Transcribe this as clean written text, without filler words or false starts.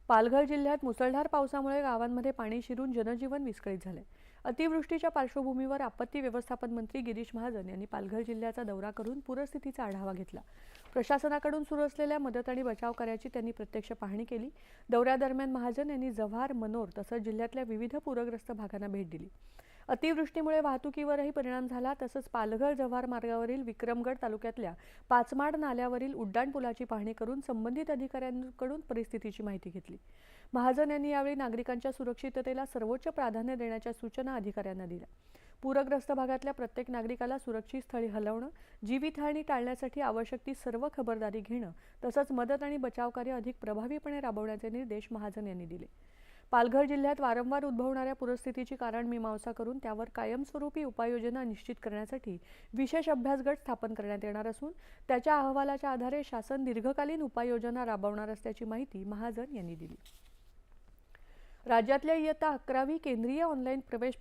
पालघर जिल्ह्यात मुसळधार पावसामुळे गावांमध्ये पाणी शिरून जनजीवन विस्कळीत झाले। अतिवृष्टीच्या पार्श्वभूमीवर आपत्ती व्यवस्थापन मंत्री गिरीश महाजन यांनी पालघर जिल्ह्याचा दौरा करून पूरस्थितीचा आढावा घेतला। प्रशासनाकडून सुरू असलेल्या मदत आणि बचाव कार्याची त्यांनी प्रत्यक्ष पाहणी केली। दौऱ्यादरम्यान महाजन यांनी जव्हार, मनोर तसंच जिल्ह्यातल्या विविध पूरग्रस्त भागांना भेट दिली। अतिवृष्टीमुळे वाहतुकीवरही परिणाम झाला। तसंच पालघर जव्हार मार्गावरील विक्रमगड तालुक्यातल्या पाचमाड नाल्यावरील उड्डाणपुलाची पाहणी करून संबंधित अधिकाऱ्यांकडून परिस्थितीची माहिती घेतली। महाजन यांनी यावेळी नागरिकांच्या सुरक्षिततेला सर्वोच्च प्राधान्य देण्याच्या सूचना अधिकाऱ्यांना दिल्या। पूरग्रस्त भागातल्या प्रत्येक नागरिकाला सुरक्षित स्थळी हलवणं, जीवितहानी टाळण्यासाठी आवश्यक ती सर्व खबरदारी घेणं तसंच मदत आणि बचाव कार्य अधिक प्रभावीपणे राबवण्याचे निर्देश महाजन यांनी दिले। पालघर जिल्ह्यात वारंवार उद्भवणाऱ्या पूरस्थितीची कारण मीमांसा करून त्यावर कायमस्वरूपी उपाययोजना निश्चित करण्यासाठी विशेष अभ्यास गट स्थापन करण्यात येणार असून त्याच्या अहवालाच्या आधारे शासन दीर्घकालीन उपाययोजना राबवणार असल्याची माहिती महाजन यांनी दिली। राज्यातल्या इयत्ता 11वी केंद्रीय ऑनलाईन प्रवेश